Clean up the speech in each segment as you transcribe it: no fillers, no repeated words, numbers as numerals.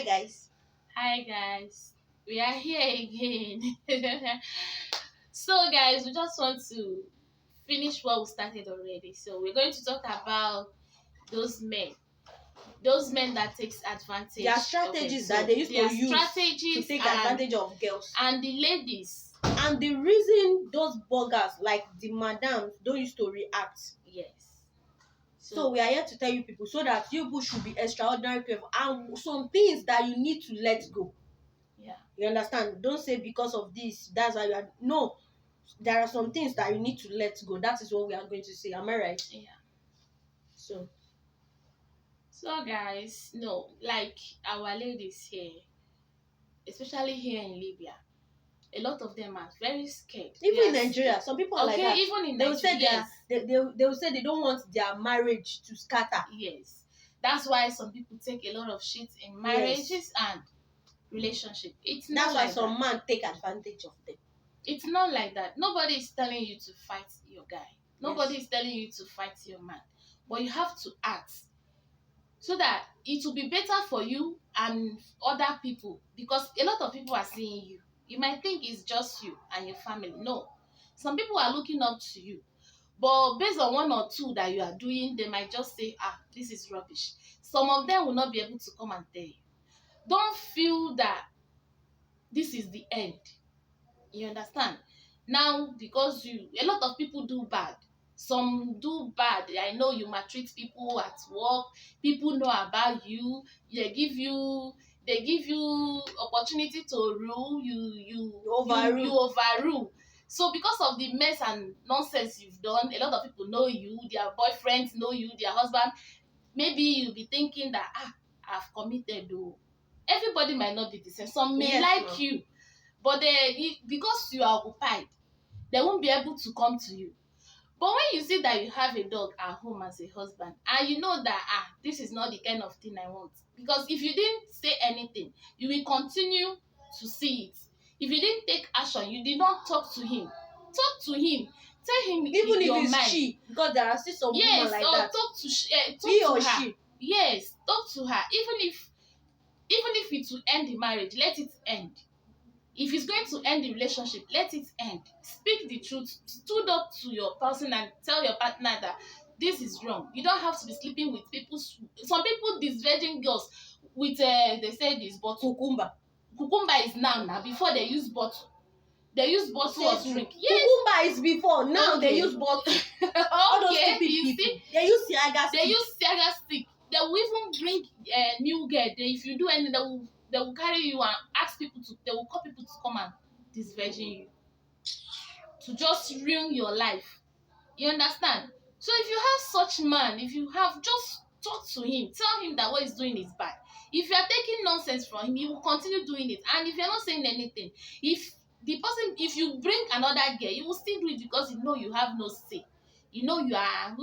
Hi guys. Hi guys, we are here again. So guys, we just want to finish what we started already. So we're going to talk about those men, those men that takes advantage There are of them. strategies So that they used to their use to strategies take and advantage of girls. and the ladies. And the reason those buggers like the madams don't used to react. Yes. So we are here to tell you people so that you people should be extraordinary careful and some things that you need to let go. Yeah. You understand? Don't say because of this, that's why you are. No, there are some things that you need to let go. That is what we are going to say. Am I right? Yeah. So So guys, no, like our ladies here, especially here in Libya, a lot of them are very scared. even in They are Nigeria, scared. some people are like Okay, that. even in They will say Nigeria, they will say they don't want their marriage to scatter. yes. That's why some people take a lot of shit in marriages and relationship. It's not That's why like some that. man take advantage of them. It's not like that. Nobody is telling you to fight your guy. Nobody Yes. is telling you to fight your man. But you have to act so that it will be better for you and other people, because a lot of people are seeing you. You might think it's just you and your family. No. Some people are looking up to you. But based on one or two that you are doing, they might just say, this is rubbish. Some of them will not be able to come and tell you. Don't feel that this is the end. You understand? Now, because a lot of people do bad. Some do bad. I know you maltreat people at work. People know about you. They give you opportunity to rule. You overrule. So because of the mess and nonsense you've done, a lot of people know you. Their boyfriends know you. Their husband. Maybe you'll be thinking that I've committed. Oh, everybody might not be the same. Some may like you, but because you are occupied, they won't be able to come to you. But when you see that you have a dog at home as a husband, and you know that this is not the kind of thing I want, because if you didn't say anything, you will continue to see it. If you didn't take action, you did not talk to him. Talk to him. Tell him Even your if it's mind. she, because there are still some women like that. Talk He to or her. she. Yes, talk to her. Even if it will end the marriage, let it end. If it's going to end the relationship, let it end. Speak the truth. Stood up to your person and tell your partner that this is wrong. You don't have to be sleeping with people. Some people, these virgin girls, with they say this bottle. Cucumber is now. Before they use bottle. They use bottle of drink. Yes. Cucumber is before. Now Okay. They use bottle. Okay. All those stupid You people. see? They use Siaga stick. They use Siaga stick. They will even bring new girl. If you do anything, they will carry you and ask people to. They will call people to come and disvirgin you, to just ruin your life. You understand? So if you have such man, if you have, just talk to him. Tell him that what he's doing is bad. If you are taking nonsense from him, he will continue doing it. And if you're not saying anything, if you bring another girl, you will still do it because you know you have no say. You know you are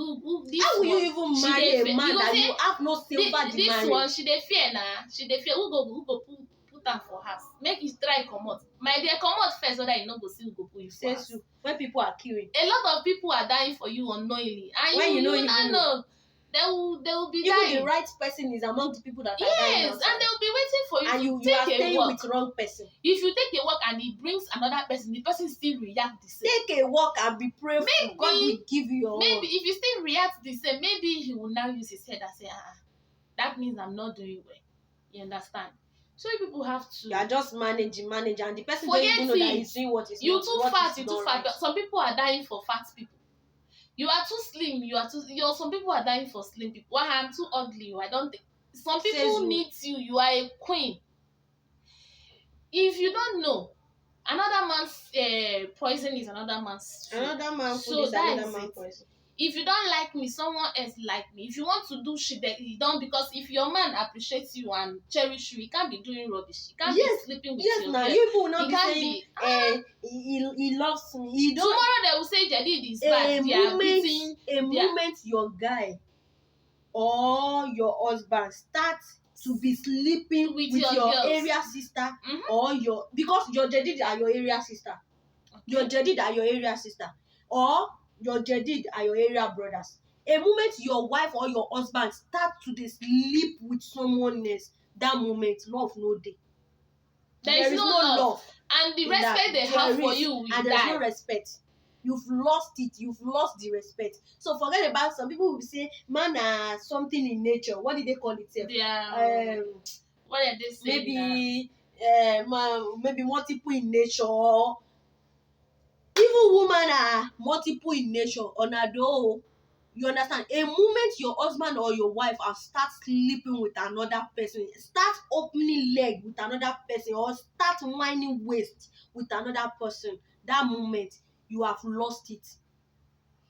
this How will one, you even marry a man that you have no say over the this marriage? one she dey fear na, she dey fear who go put am for house. Make you try comot. My dear, comot first whether you no go see who go put you for house. When people are queuing. A lot of people are dying for you unknowingly, and when you will not know. They will be even dying. the right person is among the people that are dying. Yes, and they will be waiting for you and to you take are a staying walk. with wrong person. If you take a walk and it brings another person, the person still react the same. Take a walk and be prayerful. Maybe God will give you your maybe own. if you still react the same, maybe he will now use his head and say, that means I'm not doing well. You understand? So you people have to. You are just managing, and the person don't forget even know that it. he's doing what is You not. too what fat, is you not too fat. right. Some people are dying for fat people. You are too slim. Some people are dying for slim people. Why I'm too ugly? I don't think. Some people need you. You are a queen. If you don't know, another man's poison is another man's food. Another man So food is that another is man it. poison. If you don't like me, someone else like me. If you want to do shit that you don't, because if your man appreciates you and cherish you, he can't be doing rubbish. He can't be sleeping with your girl. You people will not He be can't saying be. he loves me. He don't. Tomorrow they will say Jadid is bad. A moment your guy or your husband start to be sleeping with your area sister, or because your Jadid are your area sister. Okay. Your Jadid are your area sister, or your Jadid are your area brothers. A moment your wife or your husband start to sleep with someone else, that moment love no dey. There is no love. And the respect they have for you will and there's no respect. You've lost it. You've lost the respect. So forget about, some people will say man are something in nature. What did they call it? What did they say? Maybe multiple in nature. Even women are multiple in nature. Onado, you understand? A moment your husband or your wife are start sleeping with another person, start opening leg with another person, or start whining waist with another person, that moment you have lost it.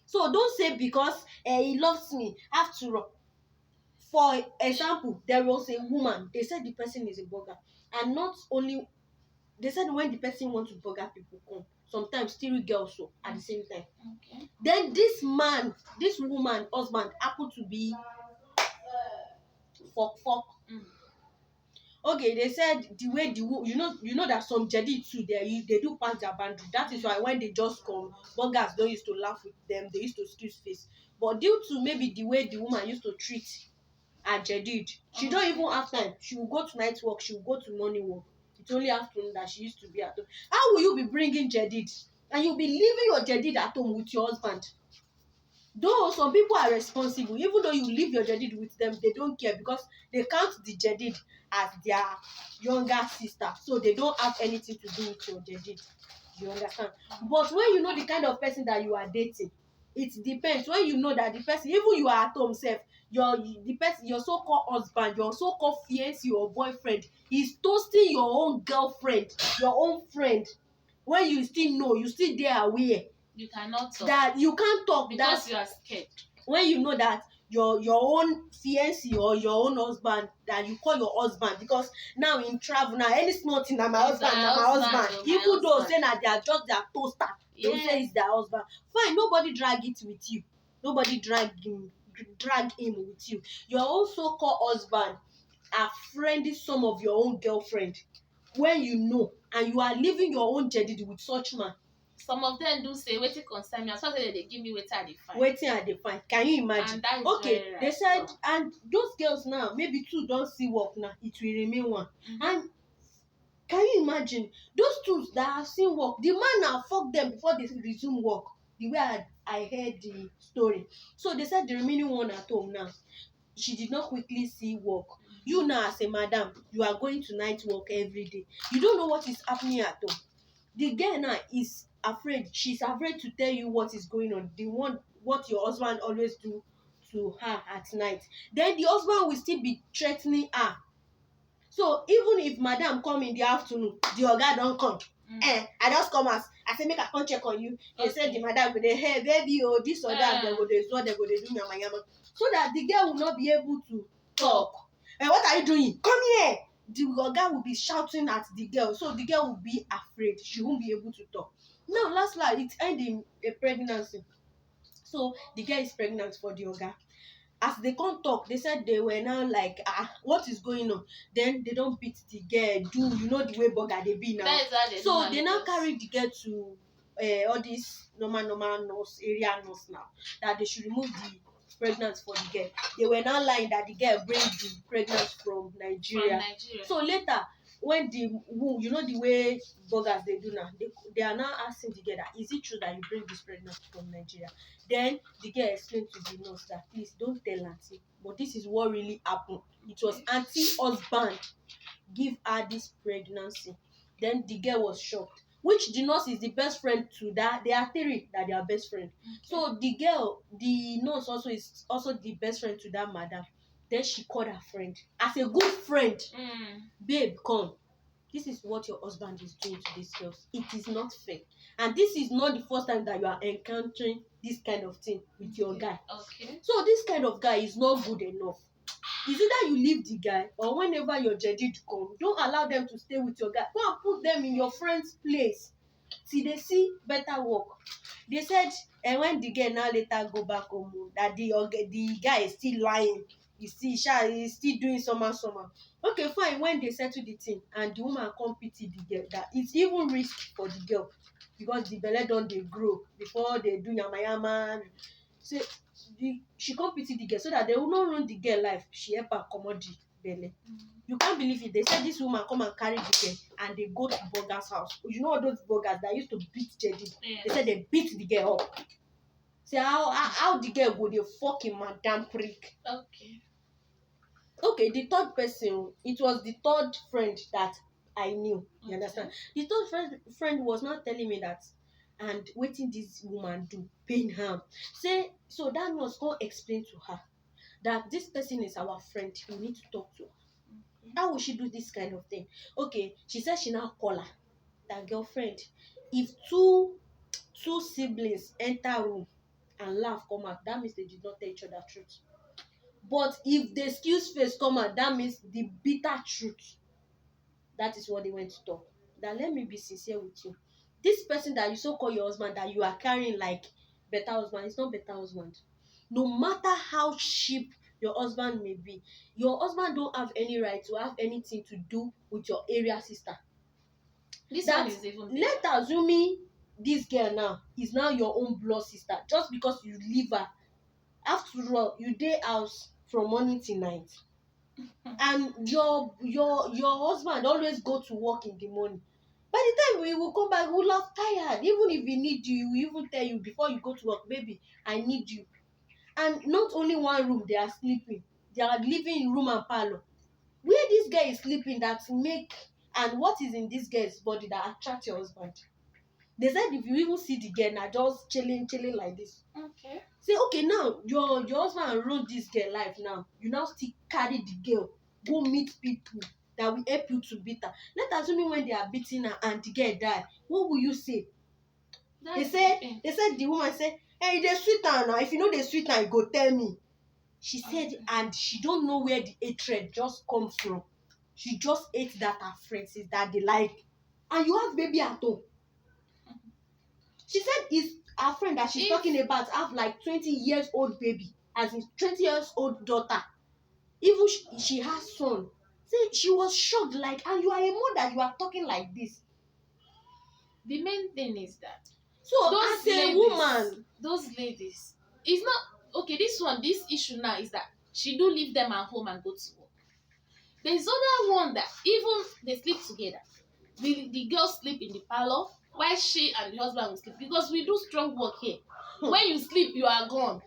So don't say because he loves me, after all. For example, there was a woman, they said the person is a burger, and not only, they said when the person wants to burger people come, sometimes 3 girls so at the same time. Okay. Then this woman husband happened to be fuck. Okay, they said the way you know that some jedi too, they do pass their boundary. That is why when they just come, burgers don't used to laugh with them, they used to excuse face. But due to maybe the way the woman used to treat her jadid, she don't even have time. She will go to night work, she will go to morning work. It's only afternoon that she used to be at home. How will you be bringing jadid and you'll be leaving your jadid at home with your husband? Though some people are responsible, even though you leave your jadid with them, they don't care because they count the jadid as their younger sister, so they don't have anything to do with your jadid. You understand? But when you know the kind of person that you are dating, it depends. When you know that the person, even you are at home self, your so-called husband, your so-called fiancé or boyfriend is toasting your own girlfriend, your own friend, when you still know, you still there aware. You cannot talk. That you can't talk because that you are scared. When you know that your own fiancé or your own husband, that you call your husband, because now in travel now, any small thing na my husband. Even though say na they are just their toaster, they will say it's their husband. Fine, nobody drag it with you. Nobody drag him with you. Your own so-called husband are friending some of your own girlfriend when you know, and you are living your own jadid with such man. Some of them do say wetin concern me, as far as they give me wetin I dey find. Wetin I dey find. Can you imagine? And that is okay, very right. They said, and those girls now, maybe 2 don't see work now, it will remain 1. And can you imagine those 2 that have seen work? The man now fuck them before they resume work. The way I heard the story. So they said the remaining 1 at home now, she did not quickly see work. You now as a madam, you are going to night work every day. You don't know what is happening at home. The girl now is afraid. She's afraid to tell you what is going on. What your husband always do to her at night. Then the husband will still be threatening her. So even if madam come in the afternoon, the oga don't come. I just come as I say make I come check on you. They said the madam go dey, hey baby, oh this or that, they go dey do yama yama. So that the girl will not be able to talk. What are you doing? Come here. The oga will be shouting at the girl, so the girl will be afraid. She won't be able to talk. Now last it ended in a pregnancy. So the girl is pregnant for the oga. As they can't talk, they said they were now like, what is going on? Then they don't beat the girl, you know the way burger they be now. That is how they so they now carry the girl to all this normal nurse, area nurse now, that they should remove the pregnancy for the girl. They were now lying that the girl bring the pregnancy from Nigeria. So later, when the the way burgers they do now, they are now asking the girl that, is it true that you bring this pregnancy from Nigeria? Then the girl explained to the nurse that, please don't tell auntie, but this is what really happened. It was auntie husband give her this pregnancy. Then the girl was shocked, which the nurse is the best friend to that. They are 3 that they are best friend. So the nurse also is also the best friend to that madam. Then she called her friend as a good friend. Babe, come. This is what your husband is doing to these girls. It is not fair. And this is not the first time that you are encountering this kind of thing with your guy. Okay. So this kind of guy is not good enough. Is it that you leave the guy, or whenever your jadid come, don't allow them to stay with your guy. Go and put them in your friend's place till they see better work. They said, and when the girl now later go back home, that the guy is still lying. He's still doing summer. Okay, fine. When they settle the thing and the woman come pity the girl, that it's even risk for the girl because the belle don dey grow before they do yama. So she come pity the girl so that they will not ruin the girl life. She help her comot belle. You can't believe it. They said this woman come and carry the girl and they go to Burger's house. You know all those burgers that used to beat Jedi? Yes. They said they beat the girl up. Say how the girl go, they fucking madam prick. Okay. Okay, the third person, it was the third friend that I knew. You understand? The third friend was not telling me that, and waiting this woman do pain harm. Say, so that nurse go explain to her that this person is our friend. We need to talk to her. How will she do this kind of thing? Okay, she said she now call her, that girlfriend. If two siblings enter room and laugh come out, that means they did not tell each other truth. But if the excuse face come out, that means the bitter truth. That is what they went to talk. That let me be sincere with you. This person that you so call your husband, that you are carrying like better husband, it's not better husband. No matter how cheap your husband may be, your husband don't have any right to have anything to do with your area sister. This one is even better. Let assuming this girl now is now your own blood sister, just because you leave her. After all, you dey house from morning till night, and your husband always go to work in the morning. By the time we will come back, we will have tired. Even if we need you, we even tell you before you go to work, baby, I need you. And not only one room they are sleeping, they are living in room and parlor. Where this guy is sleeping, that make, and what is in this girl's body that attract your husband? They said if you even see the girl now just chilling like this. Okay. Say, okay, now your husband run this girl life now. You now still carry the girl, go meet people that will help you to beat her. Let assuming when they are beating her and the girl die, what will you say? They said the woman said, hey, they sweet her now. If you know they sweet her, you go tell me. She said, and she don't know where the hatred just come from. She just ate that her friends is that they like. And you have baby at home. She said it's her friend that she's talking about have like 20 years old baby, as in 20 years old daughter. Even she has son. See, she was shocked, like, and you are a mother, you are talking like this. The main thing is that so as a woman, those ladies, it's not okay. This issue now is that she do leave them at home and go to work. There's other one that even they sleep together. The girls sleep in the parlor while she and the husband will sleep, because we do strong work here. When you sleep, you are gone.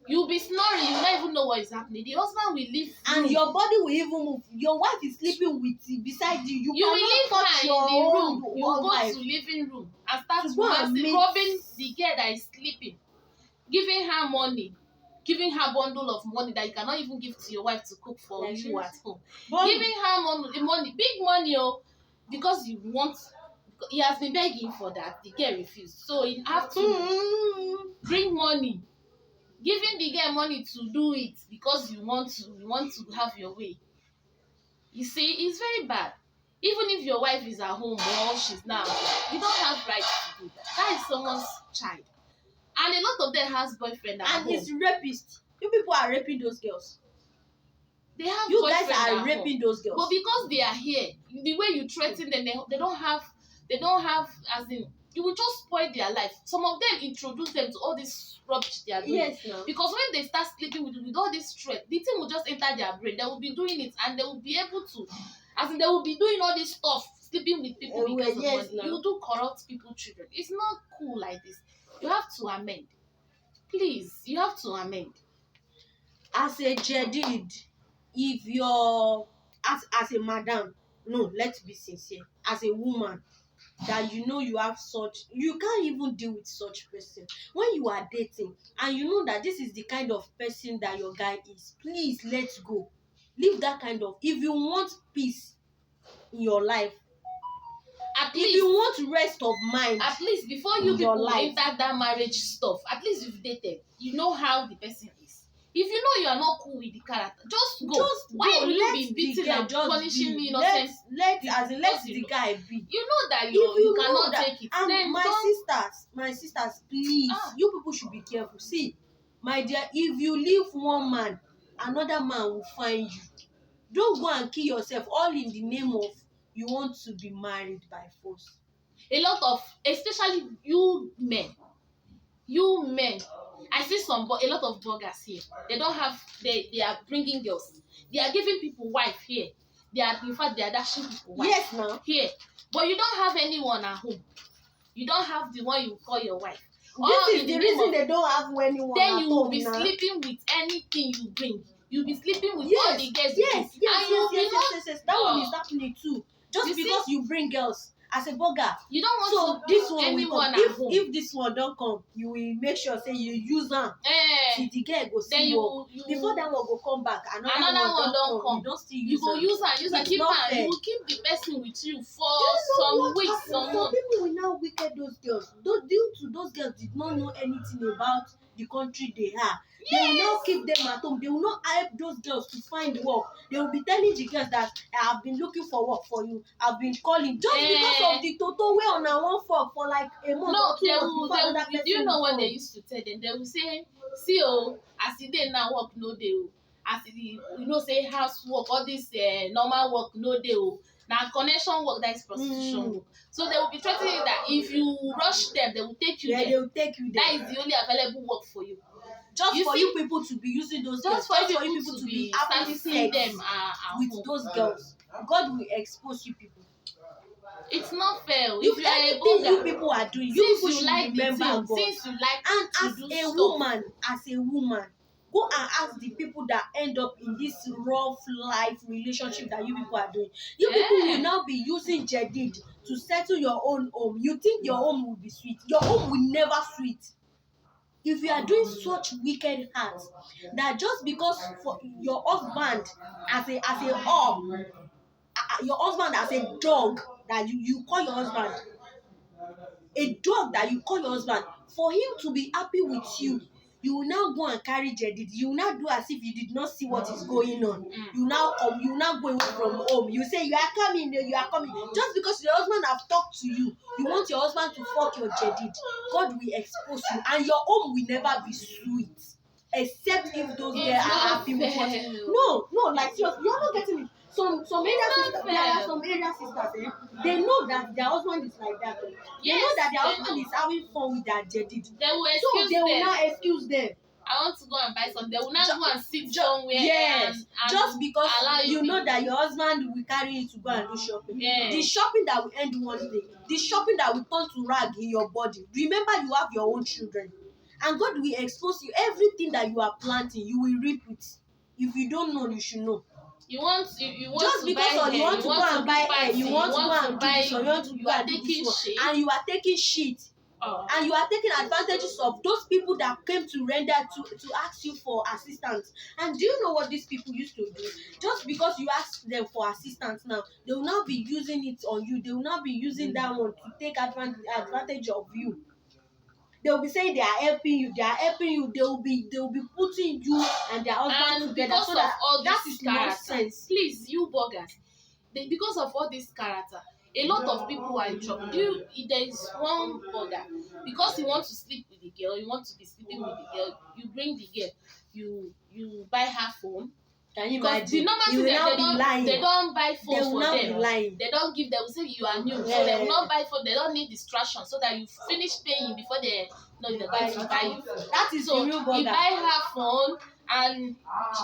You'll be snoring, you don't even know what is happening. The husband will leave and your body will even move. Your wife is sleeping with beside you. You will leave her in the room. You go wife to living room and start rubbing the girl that is sleeping, giving her money, giving her bundle of money that you cannot even give to your wife to cook for you at home. Giving her money, big money, because you want. He has been begging for that. The girl refused, so you have to bring money. Giving the girl money to do it because you want to have your way. You see, it's very bad. Even if your wife is at home or she's not, you don't have right to do that. That is someone's child, and a lot of them has boyfriend at home. And it's rapist. You people are raping those girls. They have you guys are raping those girls. But because they are here, the way you threaten them, they don't have, as in, you will just spoil their life. Some of them introduce them to all this rubbish they are doing. Yes, no. Because when they start sleeping with all this threat, the thing will just enter their brain. They will be doing it, and they will be able to, as in, they will be doing all this stuff, sleeping with people because of money. No. You do corrupt people's children. It's not cool like this. You have to amend. Please, you have to amend. As a jadid, if you're as a madam, no, let's be sincere. As a woman, that you know you have such, you can't even deal with such person. When you are dating and you know that this is the kind of person that your guy is, please let's go. Leave that kind of, if you want peace in your life, if you want rest of mind, at least before you people enter that marriage stuff, at least you've dated, you know how the person is. If you know you are not cool with the character, just go. Why will you be beating and punishing me innocent? Let the guy be. You know that you cannot take it. And then my sisters, please, you people should be careful. See, my dear, if you leave one man, another man will find you. Don't go and kill yourself all in the name of you want to be married by force. A lot of, especially you men, You men, I see a lot of bloggers here. They don't have. They are bringing girls. They are giving people wife here. They are, in fact, they are dashing people wife. Yes, now. Here, but you don't have anyone at home. You don't have the one you call your wife. This is the reason they don't have anyone then at you will home be now. sleeping with anything you bring. You'll be sleeping with all the girls. Yes. That one Oh. is happening too. Just You because you bring girls as a burger. You don't want So to this do one will anyone come. at home. If this one don't come, you will make sure say you use them. See the girl go then see work. Before that one go come back, another one don't come. You don't still use You go use and keep her. You will keep the person with you for some weeks, some months. People will now wicked those girls. Due to those girls did not know anything about the country they are. They will not keep them at home. They will not help those girls to find work. They will be telling the girls that I have been looking for work for you. I've been calling just because of the total way on our one for like a month or 2 months. Do you know what they used to tell them? They will say, see, as it dey now work no dey o. As it, you know, say house work, all this normal work no dey o. Now connection work, that is prostitution work. So they will be threatening that if you rush them, they will take you there. They will take you there. That is the only available work for you. You people to be using those girls. Just for you people to be having them with those girls. God will expose you people. It's not fair. If you anything you people are doing, you people should like remember God. Since you like and to as do a stuff. woman, go and ask the people that end up in this rough life relationship that you people are doing. You people will now be using jadid to settle your own home. You think your home will be sweet. Your home will never sweet. If you are doing such wicked acts, that just because for your husband as a your husband as a dog that you call your husband, a dog that you call your husband, for him to be happy with you, you will now go and carry jadid. You will now do as if you did not see what is going on. You now come, you now go away from home. You say you are coming, just because your husband have talked to you. You want your husband to fuck your jadid. God will expose you, and your home will never be sweet, except if those girls are happy with what. No, like seriously, you're not getting it. Some area sisters, there are some area sisters, they know that their husband is like that. They know that their husband is having fun with their jadid. They will not excuse them. I want to go and buy something. They will not go and sit somewhere. Yes, and just because you know that your husband will carry you to go and do shopping. Yes. The shopping that will end one day, the shopping that will turn to rag in your body. Remember, you have your own children, and God will expose you. Everything that you are planting, you will reap it. If you don't know, you should know. You want just to because buy you want to go and buy hair, you want to go and buy, do this, or you want to go and do this one, and you are taking shit. And you are taking advantages of those people that came to render to ask you for assistance. And do you know what these people used to do? Just because you ask them for assistance now, they will not be using it on you. They will not be using that one to take advantage of you. They will be saying they are helping you. They will be putting you and their husband together. Because so of all this that is nonsense. Please, you bloggers, because of all this character, a lot of people are in trouble. There is one blogger, because you want to sleep with the girl, you want to be sleeping with the girl, you bring the girl, you buy her phone. Can you because imagine? The normal thing they don't buy phone for them. They don't give. They will say you are new, so they will not buy phone. They don't need distraction, so that you finish paying before they're going to buy you. That is so the real blogger. He buy her phone. And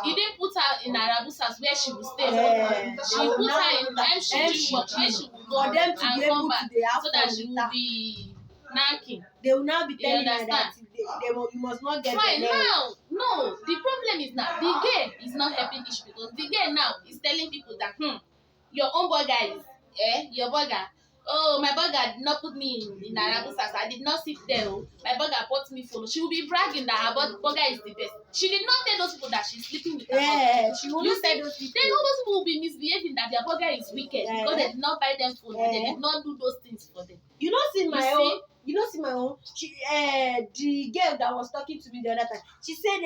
he didn't put her in Arabusas where she will stay. She put her in MCG where she will go for them to and be able come back, to so that she will be knacking. They will now be telling her that you must not get fine now. No, the problem is now the girl is not helping issue, because the girl now is telling people that your own burger is your burger. Oh, my burger did not put me in Arabusas. I did not sit there. My burger bought me follow. She will be bragging that her burger is the best. She did not tell those people that she's sleeping with her husband. She will not tell those people. Then all those people will be misbehaving that their burger is wicked because they did not buy them food. They did not do those things for them. You don't see my own. You don't see my own. She, the girl that was talking to me the other time, she said,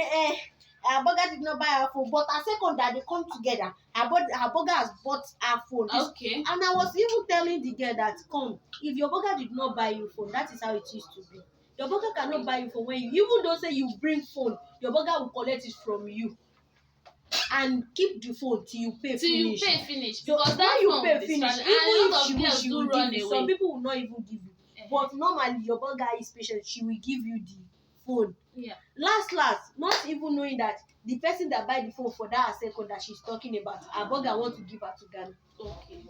her burger did not buy her phone, but her second that they come together, her burger has bought her phone. Okay. And I was even telling the girl that, come, if your burger did not buy you phone, that is how it used to be. Your burger cannot buy you phone when even though say you bring phone, your burger will collect it from you and keep the phone till you pay finish. So because when you pay finish, even if she wish, she will give you. Some people will not even give you. But normally your burger is patient, she will give you phone. Yeah. Last, not even knowing that the person that buy the phone for that second that she's talking about, her burger want to give her to Ghana. Okay.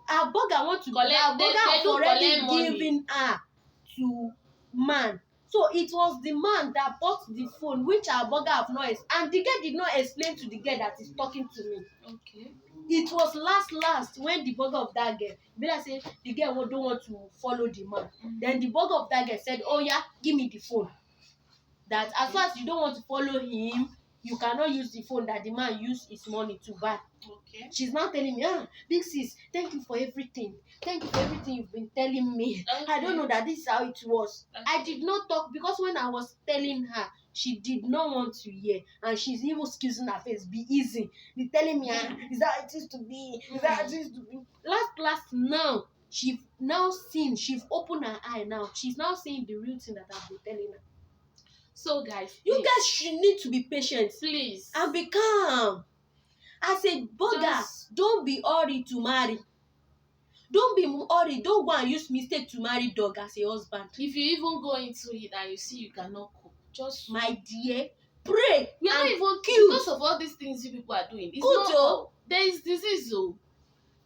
Her burger want to Collect, her burger they has do already collect money. given her to man. So it was the man that bought the phone, which our burger have not and the girl did not explain to the girl that is talking to me. Okay. It was last when the burger of that girl, Bella said the girl don't want to follow the man. Then the burger of that girl said, oh yeah, give me the phone. That as far as you don't want to follow him, you cannot use the phone that the man used his money to buy. Okay. She's now telling me, big sis, thank you for everything. Thank you for everything you've been telling me. Okay. I don't know that this is how it was. Okay. I did not talk because when I was telling her, she did not want to hear. And she's even excusing her face, be easy. Be telling me, is that how it is to be? Is that how it is to be? Last now, she's now seen, she's opened her eye now. She's now seeing the real thing that I've been telling her. So guys, you guys should need to be patient. Please. And be calm. As a burger, don't be hurried to marry. Don't be hurried. Don't go and use mistake to marry dog as a husband. If you even go into it and you see you cannot cope, just my dear, pray. We are not even cute because of all these things you people are doing. It's good, not. There is disease, though.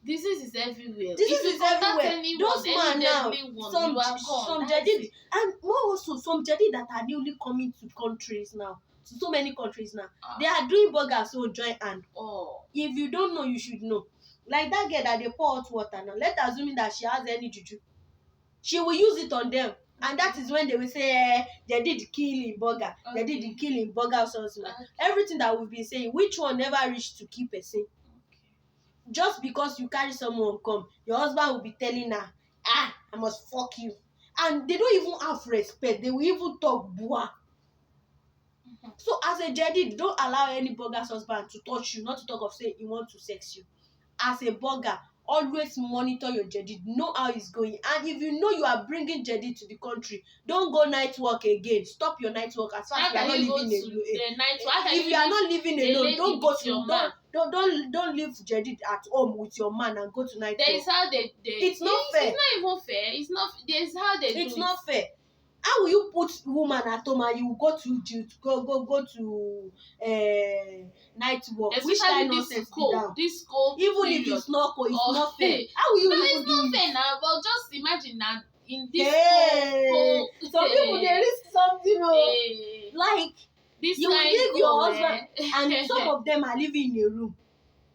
Disease is everywhere. Disease is everywhere. Anyone, those man now, some jadid, and more also some jadid that are newly coming to countries now. So many countries now. They are doing burgers, so join hand. If you don't know, you should know. Like that girl that they pour hot water now. Let's assume that she has any juju. She will use it on them. And that is when they will say, they did kill in burger. They did kill in burger sauce. Everything that we've been saying, which one never reached to keep a sin? Just because you carry someone come, your husband will be telling her, I must fuck you. And they don't even have respect. They will even talk boah. So as a jadid, don't allow any burger's husband to touch you, not to talk of say he wants to sex you. As a burger, always monitor your jadid, know how it's going. And if you know you are bringing jadid to the country, don't go night work again. Stop your night work as far as you are not living alone. If you are not living alone, don't go to don't leave jadid at home with your man and go to night work. There is how they it's not fair. It's not even fair. It's not. There's how they do it. It's not fair. How will you put woman at home and you go to night work? Especially which kind of sense this cold even period. If it's not cold, it's not fair. How will you even do it? It's not fair now. But just imagine now in this cold. Some people they risk something, like this you will leave your husband, and some of them are living in a room.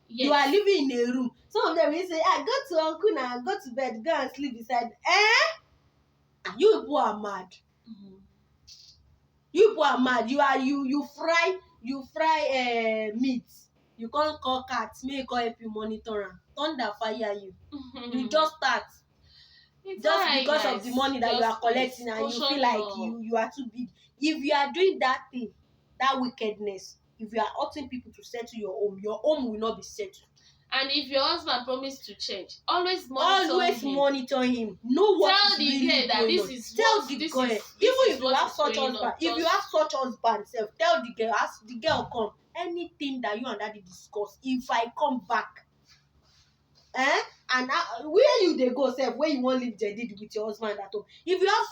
Yes. You are living in a room. Some of them will say, go to uncle now, go to bed, go and sleep beside. You people are mad. You people are mad. You fry meat. You can't call cats. May call help you monitor them. Thunder fire you. You just start. It's just right, because guys. Of the money that you are collecting and you feel like you are too big. If you are doing that thing, that wickedness, if you are asking people to settle your home will not be settled. And if your husband promised to change, always monitor him. Know what tell the really girl that this is tell the girl. Even if you have such husband, if you have such husband, tell the girl. Ask the girl come. Anything that you and daddy discuss, if I come back, and where you they go, self, where you want live jadid with your husband at home. If you have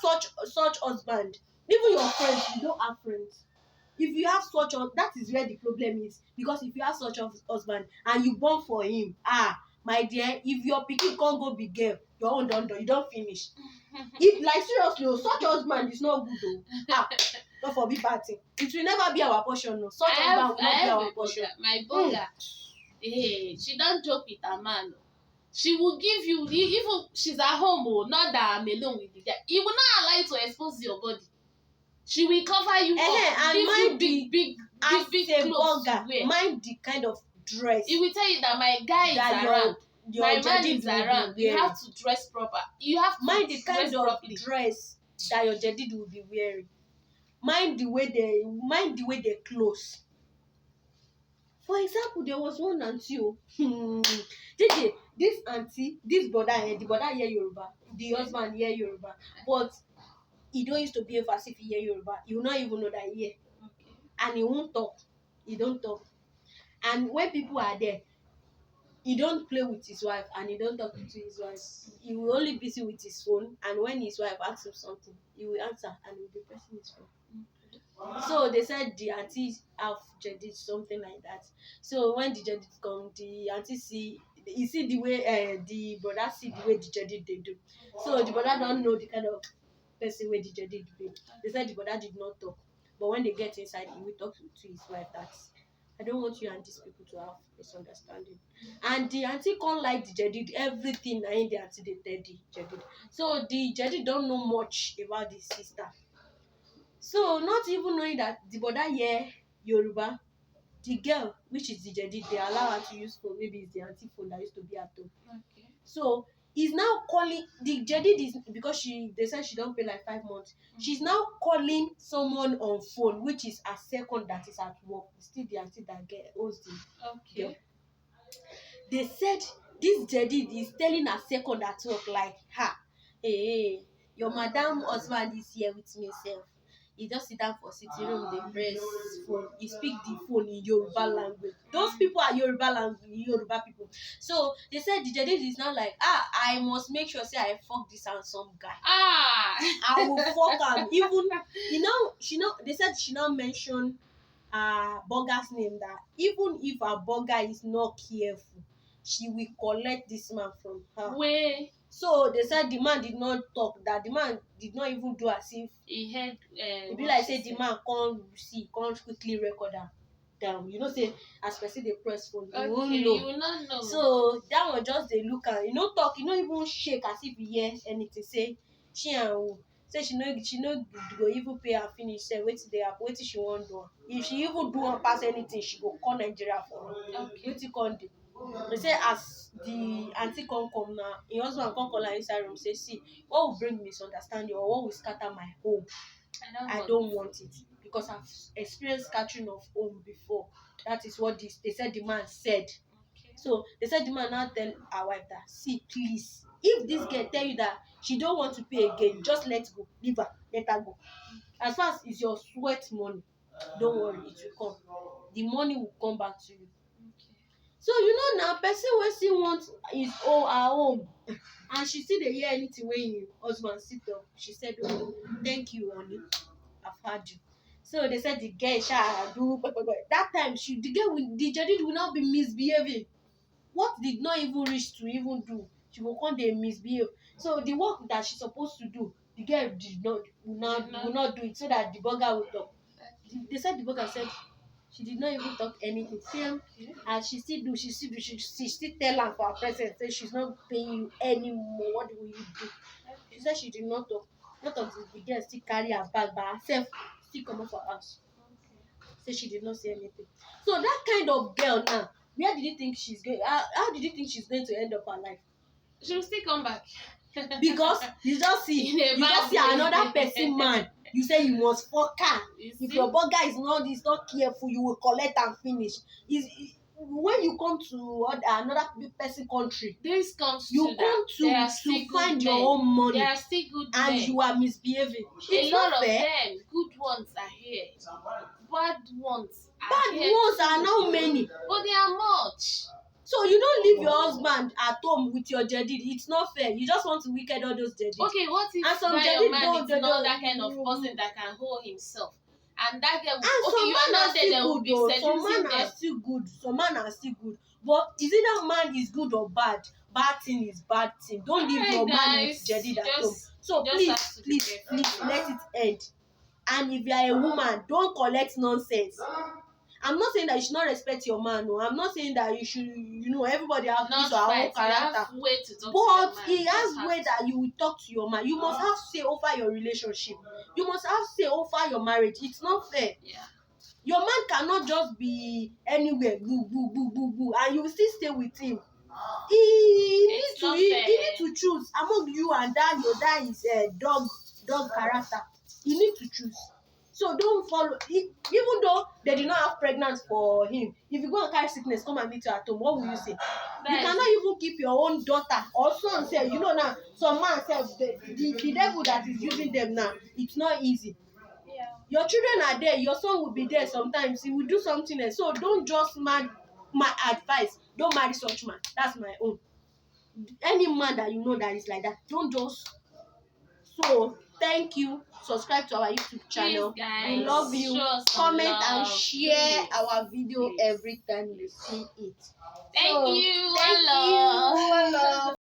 such husband, even your friends, you don't have friends. If you have such that is where the problem is. Because if you have such a husband and you born for him, my dear, if your pikin can't go big girl, your own done, you don't finish. If like seriously, such husband is not good though. Don't forbid bad thing. It will never be our portion. No, such husband will not be our portion. My burger, she don't joke with her man. She will give you even she's at home, not that I'm alone with the guy. He will not allow you to expose your body. She will cover you up, and give you big clothes to wear. Mind the kind of dress. He will tell you that my guy is around. My man is around. You have to dress proper. You have to mind the kind of properly. Dress that your jadid will be wearing. Mind the way they close. For example, there was one auntie. This auntie, this brother here, the brother here Yoruba, the husband here Yoruba, but he don't used to behave as if he hear Yoruba. You will not even know that he hear. Okay. And he won't talk. He don't talk. And when people are there, he don't play with his wife and he don't talk to his wife. He will only busy with his phone. And when his wife asks him something, he will answer and he will be pressing his phone. Okay. So they said the auntie have jedi, something like that. So when the jedi come, the auntie see, you see the way the brother see the way the jedi they do. So the brother don't know the kind of person where the jedi do. They said the brother did not talk, but when they get inside, he will talk to his wife that I don't want you and these people to have misunderstanding. And the auntie can't like the jedi, everything na in the auntie they tell the jedi. So the jedi don't know much about the sister. So not even knowing that the brother here Yoruba, the girl, which is the jedi, they allow her to use phone. Maybe it's the auntie phone that used to be at home. Okay. So he's now calling the jedi is because they said she don't pay like 5 months. She's now calling someone on phone, which is a second that is at work. Still the auntie that owns the Okay. girl. They said this jedi is telling her second at work like, hey, your madam husband is here with me self. He just sit down for sitting room, they press phone. He speak the phone in Yoruba language. Those people are Yoruba people. So they said the jedi is now like, I must make sure say I fuck this handsome guy. I will fuck him. Even they said she now mentioned burger's name, that even if her burger is not careful, she will collect this man from her. Way. So they said the man did not talk, that the man did not even do as if he heard. It be like say the man can't quickly record her down. Say as person they press phone, you won't know. You will not know. So that one just they look and talk, even shake as if he hear anything. Say she and say she no go even pay her finish. Say wetin she want do. If she even do and pass anything, she go call Nigeria for her. Okay. Wetin come do? They say as the auntie come now, her husband come call her inside room, say, see, what will bring misunderstanding or what will scatter my home? I don't want it, because I've experienced scattering of home before. That is what they said the man said. Okay. So they said the man now tell her wife that, see, please, if this girl tell you that she don't want to pay again, just let go, leave her, let her go. As far as it's your sweat money, don't worry, it will come. The money will come back to you. Okay. So now person wey still want his her home, and she still dey hear anything wey im husband sit up, she said, oh, thank you honey, I've heard you. So they said the girl do that time, the jedi will now be misbehaving. What did not even reach to even do, she will come dey misbehave. So the work that she supposed to do, the girl will not do it, so that the burger will talk. They said the burger said she did not even talk anything. Same as she still tell her for her presence, say she's not paying you anymore. What will you do? She said she did not talk. Not until the girl still carry her bag by herself, still come out for house. Say she did not say anything. So that kind of girl now, where did you think she's going? How did you think she's going to end up her life? She will still come back. Because you just see another person man. You say you must fuck her. If your burger is not careful, you will collect and finish. When you come to another person country, this comes you come to find your own money. There are still good and men. You are misbehaving. A lot of them, good ones are here. Bad ones are now many. But they are much. So you don't leave your husband at home with your jedi. It's not fair. You just want to wicked all those jedi. Okay, what if your man is not that kind of person that can hold himself? And that girl you are not there, they will be seducing them. Some men are still good. But is it that man is good or bad? Bad thing is bad thing. Don't leave your man with jedi at home. So please, let it end. And if you are a woman, don't collect nonsense. I'm not saying that you should not respect your man. No, I'm not saying that you should, everybody have his or her own character. But he has way that you will talk to your man. You must have say over your relationship. You must have say over your marriage. It's not fair. Yeah. Your man cannot just be anywhere, boo, boo, boo, boo, boo, and you will still stay with him. He needs to choose among you and that is dog character. He needs to choose. So don't follow. Even though they did not have pregnant for him, if you go and carry sickness, come and meet you at home, what will you say? You cannot even keep your own daughter or son. Say, now, some man says the devil that is using them now, it's not easy. Yeah. Your children are there, your son will be there sometimes, he will do something else. So don't just my advice, don't marry such man. That's my own. Any man that that is like that, don't just. So Thank you. Subscribe to our YouTube channel. Please, guys, we love you. comment And share our video please. every time you see it. Thank you. Thank you. One love.